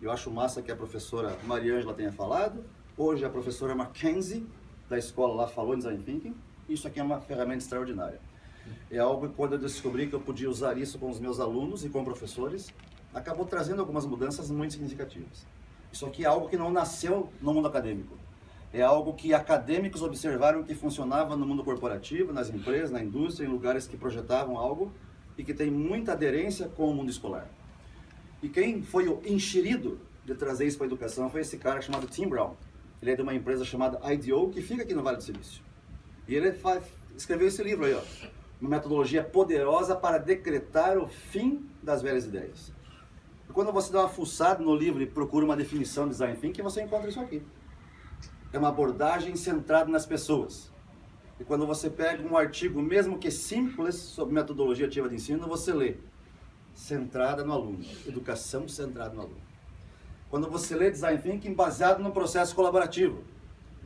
Eu acho massa que a professora Mariângela tenha falado. Hoje a professora Mackenzie, da escola lá, falou em Design Thinking. Isso aqui é uma ferramenta extraordinária. É algo que quando eu descobri que eu podia usar isso com os meus alunos e com professores, acabou trazendo algumas mudanças muito significativas. Isso aqui é algo que não nasceu no mundo acadêmico. É algo que acadêmicos observaram que funcionava no mundo corporativo, nas empresas, na indústria, em lugares que projetavam algo e que tem muita aderência com o mundo escolar. E quem foi o enxerido de trazer isso para a educação foi esse cara chamado Tim Brown. Ele é de uma empresa chamada IDEO, que fica aqui no Vale do Silício. E ele escreveu esse livro aí, ó, uma metodologia poderosa para decretar o fim das velhas ideias. E quando você dá uma fuçada no livro e procura uma definição de Design Thinking, você encontra isso aqui. É uma abordagem centrada nas pessoas. E quando você pega um artigo, mesmo que simples, sobre metodologia ativa de ensino, você lê centrada no aluno, educação centrada no aluno. Quando você lê Design Thinking baseado no processo colaborativo,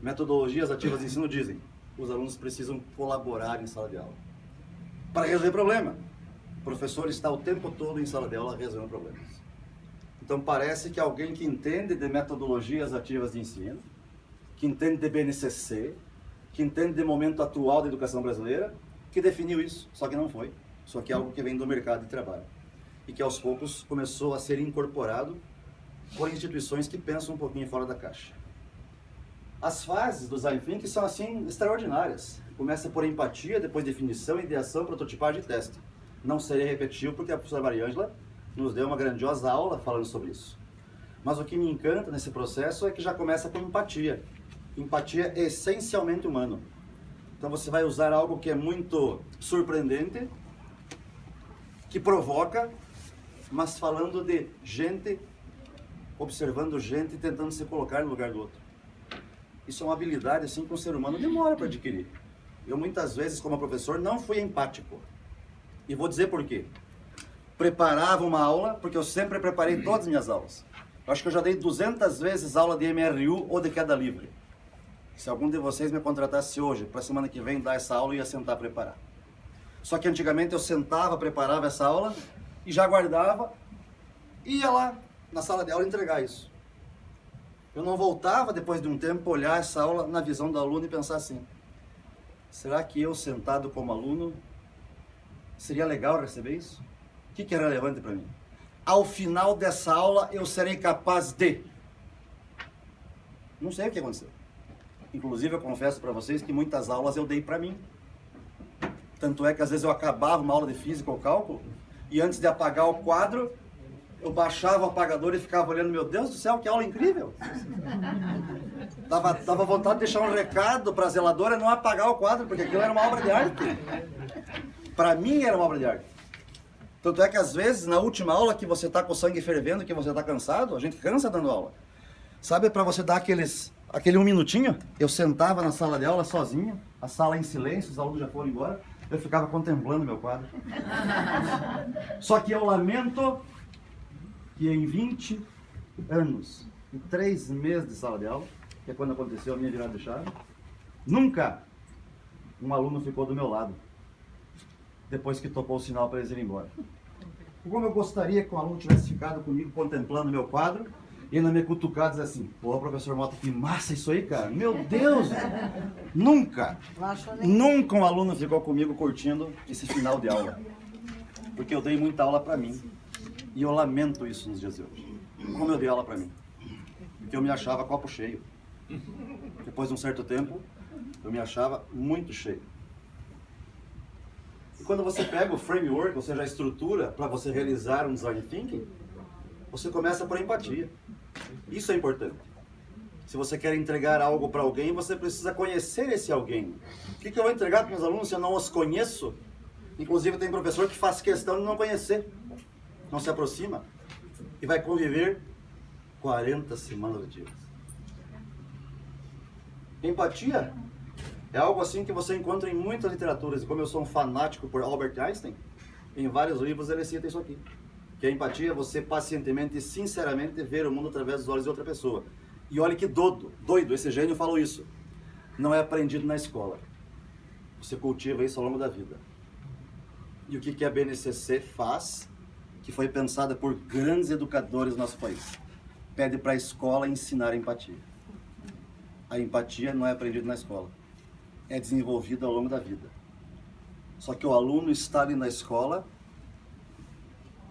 metodologias ativas de ensino dizem, os alunos precisam colaborar em sala de aula para resolver problema. O professor está o tempo todo em sala de aula resolvendo problemas. Então parece que alguém que entende de metodologias ativas de ensino, que entende de BNCC, que entende de momento atual da educação brasileira, que definiu isso, só que não foi. Só que é algo que vem do mercado de trabalho. E que aos poucos começou a ser incorporado por instituições que pensam um pouquinho fora da caixa. As fases do Design Thinking são assim extraordinárias. Começa por empatia, depois definição, ideação, prototipagem e teste. Não serei repetitivo porque a professora Mariângela nos deu uma grandiosa aula falando sobre isso. Mas o que me encanta nesse processo é que já começa com empatia. Empatia é essencialmente humano. Então você vai usar algo que é muito surpreendente, que provoca, mas falando de gente, observando gente e tentando se colocar no lugar do outro. Isso é uma habilidade assim que um ser humano demora para adquirir. Eu muitas vezes, como professor, não fui empático. E vou dizer por quê. Preparava uma aula, porque eu sempre preparei todas as minhas aulas. Eu acho que eu já dei 200 vezes aula de MRU ou de queda livre. Se algum de vocês me contratasse hoje, para a semana que vem dar essa aula, eu ia sentar preparar. Só que antigamente eu sentava, preparava essa aula e já guardava e ia lá na sala de aula entregar isso. Eu não voltava depois de um tempo olhar essa aula na visão do aluno e pensar assim, será que eu sentado como aluno seria legal receber isso? O que é relevante para mim? Ao final dessa aula eu serei capaz de... Não sei o que aconteceu. Inclusive eu confesso para vocês que muitas aulas eu dei para mim. Tanto é que às vezes eu acabava uma aula de física ou cálculo e antes de apagar o quadro, eu baixava o apagador e ficava olhando, meu Deus do céu, que aula incrível! Dava vontade de deixar um recado para a zeladora não apagar o quadro, porque aquilo era uma obra de arte. Para mim era uma obra de arte. Tanto é que às vezes na última aula que você está com o sangue fervendo, que você está cansado, a gente cansa dando aula. Sabe, para você dar aquele um minutinho, eu sentava na sala de aula sozinho, a sala em silêncio, os alunos já foram embora, eu ficava contemplando meu quadro. Só que eu lamento que em 20 anos e 3 meses de sala de aula, que é quando aconteceu a minha virada de chave, nunca um aluno ficou do meu lado, depois que tocou o sinal para eles irem embora. Como eu gostaria que um aluno tivesse ficado comigo contemplando meu quadro, e ainda me cutucar e dizer assim, pô, professor Mota, que massa isso aí, cara. Meu Deus! Nunca um aluno ficou comigo curtindo esse final de aula. Porque eu dei muita aula para mim. E eu lamento isso nos dias de hoje. Como eu dei aula para mim. Porque eu me achava copo cheio. Depois de um certo tempo, eu me achava muito cheio. E quando você pega o framework, ou seja, a estrutura para você realizar um design thinking, você começa por empatia. Isso é importante. Se você quer entregar algo para alguém, você precisa conhecer esse alguém. O que eu vou entregar para meus alunos se eu não os conheço? Inclusive tem professor que faz questão de não conhecer, não se aproxima e vai conviver 40 semanas letivas. Empatia é algo assim que você encontra em muitas literaturas, e como eu sou um fanático por Albert Einstein, em vários livros ele cita isso aqui. Que a empatia é você pacientemente e sinceramente ver o mundo através dos olhos de outra pessoa. E olha que doido, esse gênio falou isso. Não é aprendido na escola. Você cultiva isso ao longo da vida. E o que a BNCC faz, que foi pensada por grandes educadores do nosso país? pede para a escola ensinar a empatia. A empatia não é aprendida na escola, é desenvolvida ao longo da vida. Só que o aluno está ali na escola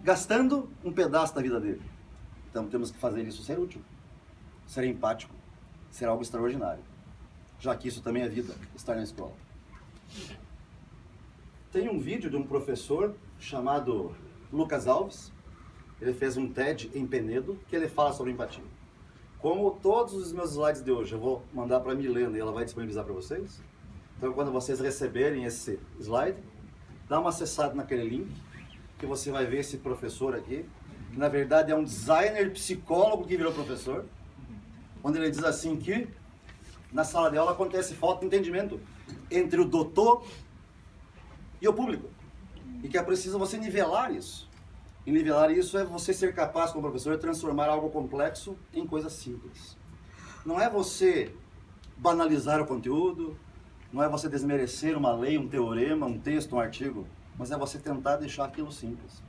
gastando um pedaço da vida dele. Então temos que fazer isso ser útil, ser empático, ser algo extraordinário. Já que isso também é vida, estar na escola. Tem um vídeo de um professor chamado Lucas Alves. Ele fez um TED em Penedo, que ele fala sobre empatia. Como todos os meus slides de hoje eu vou mandar para a Milena e ela vai disponibilizar para vocês. Então quando vocês receberem esse slide, dá uma acessada naquele link, que você vai ver esse professor aqui, que na verdade é um designer psicólogo que virou professor, onde ele diz assim que na sala de aula acontece falta de entendimento entre o doutor e o público. E que é preciso você nivelar isso. E nivelar isso é você ser capaz, como professor, de transformar algo complexo em coisas simples. Não é você banalizar o conteúdo, não é você desmerecer uma lei, um teorema, um texto, um artigo, mas é você tentar deixar aquilo simples.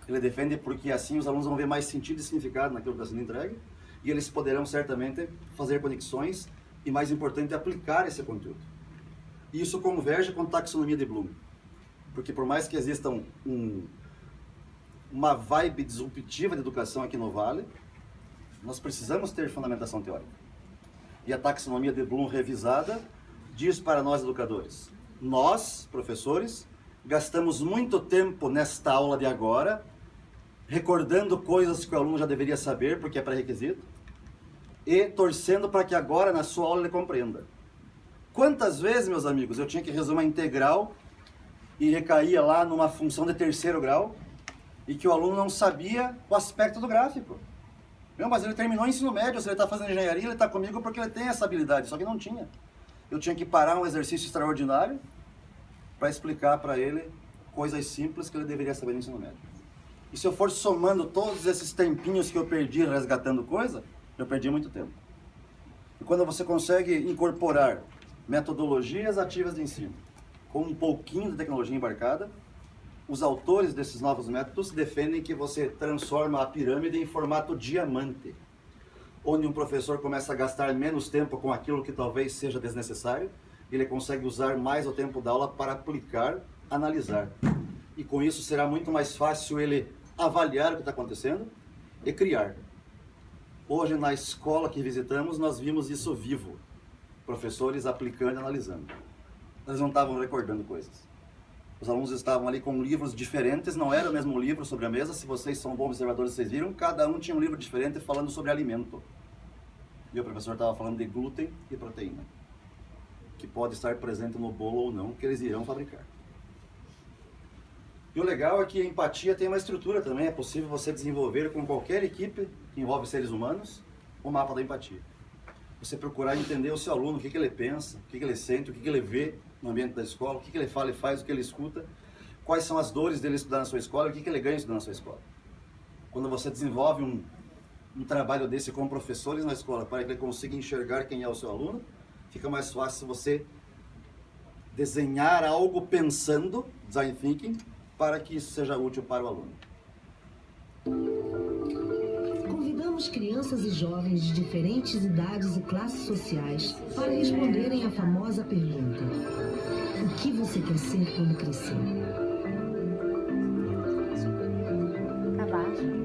Ele defende porque assim os alunos vão ver mais sentido e significado naquilo que está sendo entregue, e eles poderão certamente fazer conexões e, mais importante, aplicar esse conteúdo. E isso converge com a taxonomia de Bloom. Porque por mais que exista uma vibe disruptiva de educação aqui no Vale, nós precisamos ter fundamentação teórica. E a taxonomia de Bloom revisada diz para nós educadores: nós, professores, gastamos muito tempo nesta aula de agora, recordando coisas que o aluno já deveria saber, porque é pré-requisito, e torcendo para que agora, na sua aula, ele compreenda. Quantas vezes, meus amigos, eu tinha que resolver uma integral e recaía lá numa função de terceiro grau, e que o aluno não sabia o aspecto do gráfico. Meu, mas ele terminou o ensino médio, se ele está fazendo engenharia, ele está comigo porque ele tem essa habilidade, só que não tinha. Eu tinha que parar um exercício extraordinário para explicar para ele coisas simples que ele deveria saber no ensino médio. E se eu for somando todos esses tempinhos que eu perdi resgatando coisa, eu perdi muito tempo. E quando você consegue incorporar metodologias ativas de ensino com um pouquinho de tecnologia embarcada, os autores desses novos métodos defendem que você transforma a pirâmide em formato diamante, onde um professor começa a gastar menos tempo com aquilo que talvez seja desnecessário, e ele consegue usar mais o tempo da aula para aplicar, analisar. E com isso será muito mais fácil ele avaliar o que está acontecendo e criar. Hoje na escola que visitamos nós vimos isso vivo, professores aplicando e analisando. Eles não estavam recordando coisas. Os alunos estavam ali com livros diferentes, não era o mesmo livro sobre a mesa. Se vocês são bons observadores, vocês viram, cada um tinha um livro diferente falando sobre alimento. E o professor estava falando de glúten e proteína, que pode estar presente no bolo ou não, que eles irão fabricar. E o legal é que a empatia tem uma estrutura também. É possível você desenvolver com qualquer equipe que envolve seres humanos o mapa da empatia. Você procurar entender o seu aluno, o que ele pensa, o que ele sente, o que ele vê no ambiente da escola, o que ele fala e faz, o que ele escuta, quais são as dores dele estudar na sua escola e o que ele ganha estudando na sua escola. Quando você desenvolve um trabalho desse com professores na escola para que ele consiga enxergar quem é o seu aluno, fica mais fácil você desenhar algo pensando, design thinking, para que isso seja útil para o aluno. Convidamos crianças e jovens de diferentes idades e classes sociais para responderem à famosa pergunta: o que você quer ser quando crescer? Abaixo.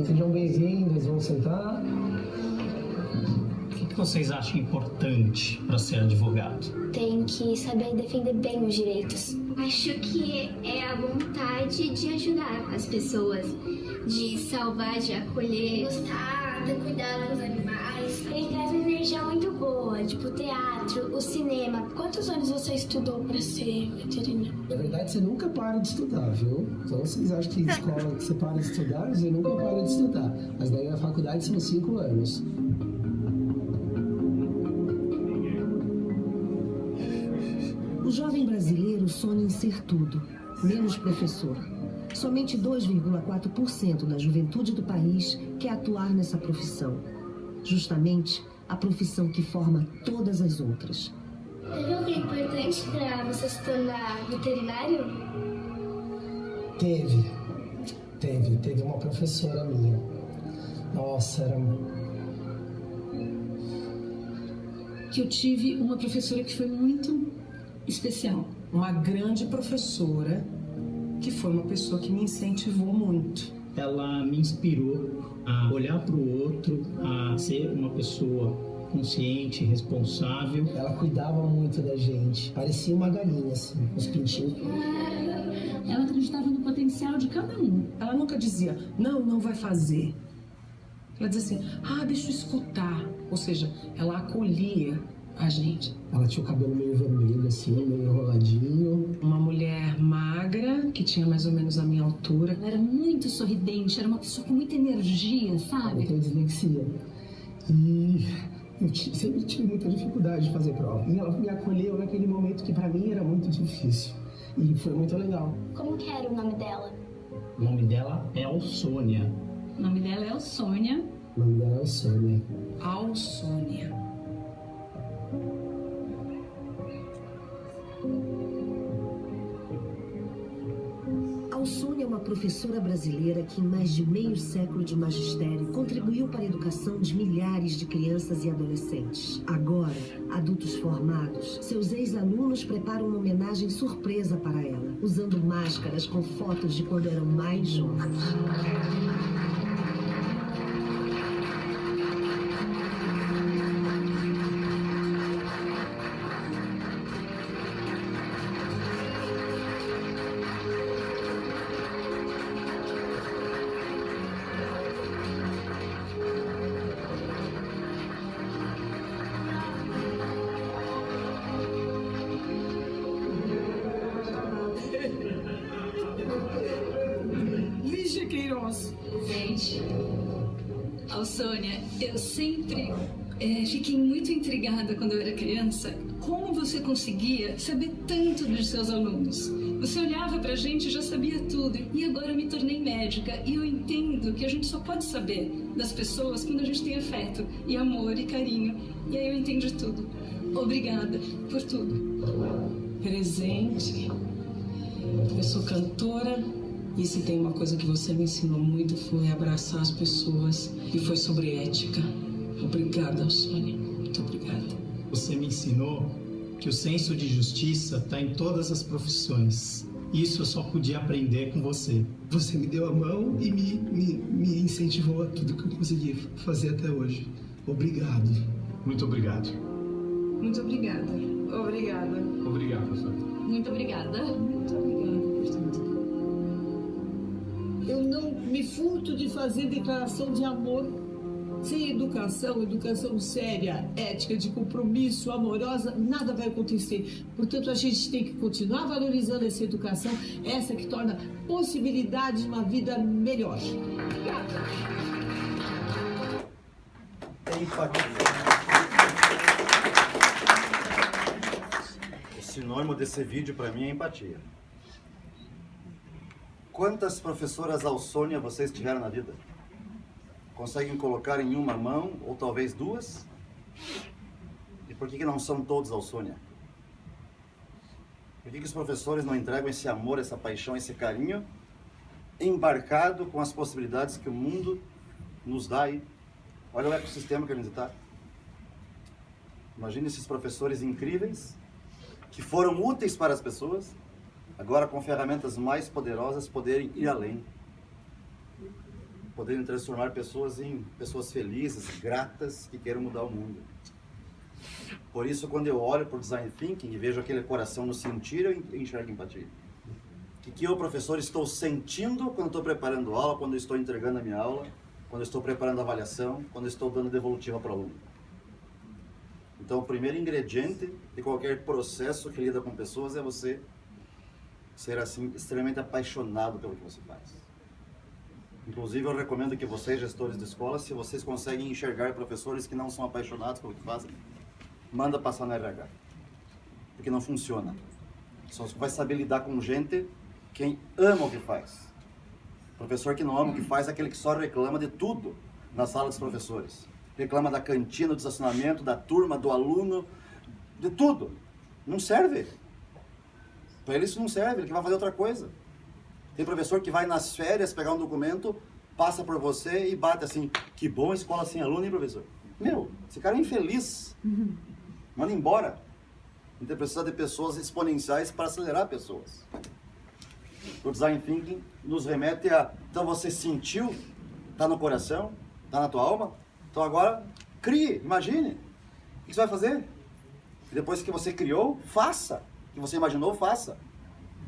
Sejam bem-vindos, vamos sentar. O que vocês acham importante para ser advogado? Tem que saber defender bem os direitos. Acho que é a vontade de ajudar as pessoas, de salvar, de acolher. Gostar, de cuidar dos animais. Ele traz uma energia muito boa, tipo o teatro, o cinema. Quantos anos você estudou para ser veterinário? Na verdade, você nunca para de estudar, viu? Então, vocês acham que escola que você para de estudar, você nunca para de estudar. Mas daí na faculdade são 5 anos. O jovem brasileiro sonha em ser tudo, menos professor. Somente 2,4% da juventude do país quer atuar nessa profissão. Justamente a profissão que forma todas as outras. Teve alguém importante pra você se tornar veterinário? Teve uma professora minha. Nossa, era... Que eu tive uma professora que foi muito especial. Uma grande professora, que foi uma pessoa que me incentivou muito. Ela me inspirou a olhar para o outro, a ser uma pessoa consciente, responsável. Ela cuidava muito da gente. Parecia uma galinha, assim, com os pintinhos. Ela acreditava no potencial de cada um. Ela nunca dizia, não vai fazer. Ela dizia assim, deixa eu escutar. Ou seja, ela acolhia a gente. Ela tinha o cabelo meio vermelho, assim, meio enroladinho. Uma mulher magra, que tinha mais ou menos a minha altura. Ela era muito sorridente, era uma pessoa com muita energia, sabe? Eu tenho dislexia. E eu sempre tive muita dificuldade de fazer prova. E ela me acolheu naquele momento que pra mim era muito difícil. E foi muito legal. Como que era o nome dela? O nome dela é Alsônia. O nome dela é Alsônia. O nome dela é Alsônia. Alsônia. Alsônia é uma professora brasileira que, em mais de meio século de magistério, contribuiu para a educação de milhares de crianças e adolescentes. Agora, adultos formados, seus ex-alunos preparam uma homenagem surpresa para ela, usando máscaras com fotos de quando eram mais jovens. Lígia Queiroz. Gente, Alsônia, eu sempre fiquei muito intrigada quando eu era criança. Como você conseguia saber tanto dos seus alunos? Você olhava pra gente e já sabia tudo. E agora eu me tornei médica e eu entendo que a gente só pode saber das pessoas quando a gente tem afeto e amor e carinho. E aí eu entendi tudo. Obrigada por tudo. Presente. Eu sou cantora. E se tem uma coisa que você me ensinou muito foi abraçar as pessoas. E foi sobre ética. Obrigada, Alsônia. Muito obrigada. Você me ensinou que o senso de justiça está em todas as profissões. Isso eu só podia aprender com você. Você me deu a mão e me incentivou a tudo que eu consegui fazer até hoje. Obrigado. Muito obrigado. Muito obrigada. Obrigada. Obrigado, professor. Muito obrigada. Muito obrigada por tudo. Eu não me furto de fazer declaração de amor. Sem educação séria, ética, de compromisso, amorosa, nada vai acontecer. Portanto, a gente tem que continuar valorizando essa educação, essa que torna possibilidade de uma vida melhor. Empatia. O sinônimo desse vídeo para mim é empatia. Quantas professoras Alsônia vocês tiveram na vida? Conseguem colocar em uma mão, ou talvez duas? E por que não são todos Alsônia? Por que os professores não entregam esse amor, essa paixão, esse carinho, embarcado com as possibilidades que o mundo nos dá aí? Olha o ecossistema que a gente está. Imagina esses professores incríveis, que foram úteis para as pessoas, agora com ferramentas mais poderosas poderem ir além. Poderem transformar pessoas em pessoas felizes, gratas, que queiram mudar o mundo. Por isso, quando eu olho para o Design Thinking e vejo aquele coração no sentir, eu enxergo empatia. O que eu, professor, estou sentindo quando estou preparando aula, quando eu estou entregando a minha aula, quando eu estou preparando a avaliação, quando eu estou dando devolutiva para o aluno. Então, o primeiro ingrediente de qualquer processo que lida com pessoas é você ser, assim, extremamente apaixonado pelo que você faz. Inclusive, eu recomendo que vocês, gestores de escola, se vocês conseguem enxergar professores que não são apaixonados pelo que fazem, manda passar no RH. Porque não funciona. Só vai saber lidar com gente quem ama o que faz. Professor que não ama o que faz é aquele que só reclama de tudo na sala dos professores. Reclama da cantina, do estacionamento, da turma, do aluno, de tudo. Não serve. Para ele isso não serve, ele vai fazer outra coisa. Tem professor que vai nas férias pegar um documento, passa por você e bate assim, que bom escola sem aluno, hein, professor? Meu, esse cara é infeliz. Manda embora. Então precisa de pessoas exponenciais para acelerar pessoas. O Design Thinking nos remete a, então você sentiu, está no coração, está na tua alma, então agora crie, imagine. O que você vai fazer? E depois que você criou, faça. O que você imaginou, faça.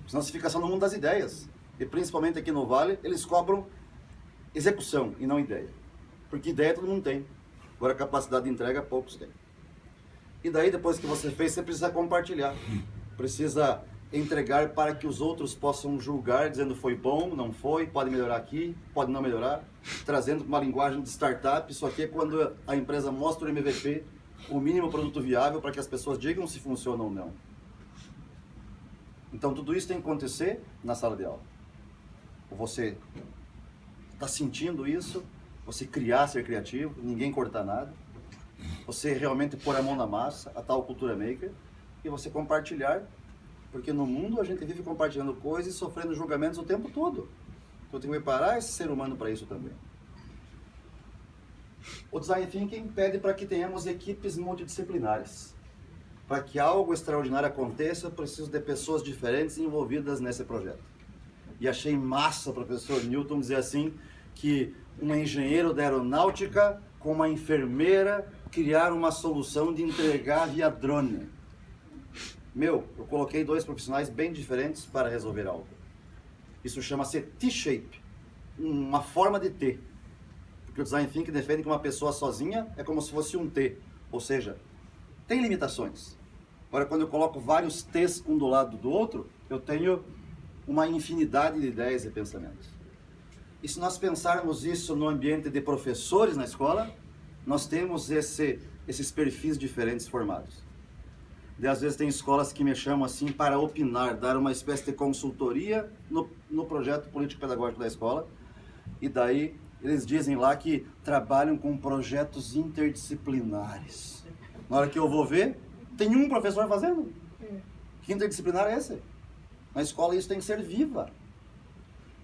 Senão você fica só no mundo das ideias. E principalmente aqui no Vale, eles cobram execução e não ideia. Porque ideia todo mundo tem. Agora capacidade de entrega, poucos têm. E daí, depois que você fez, você precisa compartilhar. Precisa entregar para que os outros possam julgar, dizendo foi bom, não foi, pode melhorar aqui, pode não melhorar. Trazendo uma linguagem de startup, isso aqui é quando a empresa mostra o MVP, o mínimo produto viável, para que as pessoas digam se funciona ou não. Então, tudo isso tem que acontecer na sala de aula. Você está sentindo isso, você criar, ser criativo, ninguém cortar nada. Você realmente pôr a mão na massa, a tal cultura maker, e você compartilhar, porque no mundo a gente vive compartilhando coisas e sofrendo julgamentos o tempo todo. Então tem que preparar esse ser humano para isso também. O Design Thinking pede para que tenhamos equipes multidisciplinares. Para que algo extraordinário aconteça, eu preciso de pessoas diferentes envolvidas nesse projeto. E achei massa o professor Newton dizer assim, que um engenheiro da aeronáutica com uma enfermeira criar uma solução de entregar via drone. Eu coloquei 2 profissionais bem diferentes para resolver algo. Isso chama-se T-shape, uma forma de T. Porque o Design Thinking defende que uma pessoa sozinha é como se fosse um T, ou seja, tem limitações. Agora, quando eu coloco vários T's um do lado do outro, eu tenho uma infinidade de ideias e pensamentos. E se nós pensarmos isso no ambiente de professores na escola, nós temos esses perfis diferentes formados. E às vezes tem escolas que me chamam assim para opinar, dar uma espécie de consultoria no projeto político-pedagógico da escola. E daí eles dizem lá que trabalham com projetos interdisciplinares. Na hora que eu vou ver, tem um professor fazendo. Que interdisciplinar é esse? Na escola isso tem que ser viva.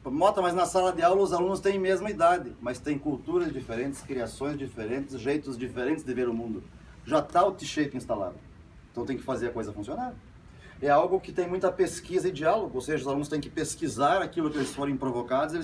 Mota, mas na sala de aula os alunos têm a mesma idade, mas têm culturas diferentes, criações diferentes, jeitos diferentes de ver o mundo. Já está o T-shape instalado. Então tem que fazer a coisa funcionar. É algo que tem muita pesquisa e diálogo, ou seja, os alunos têm que pesquisar aquilo que eles forem provocados, eles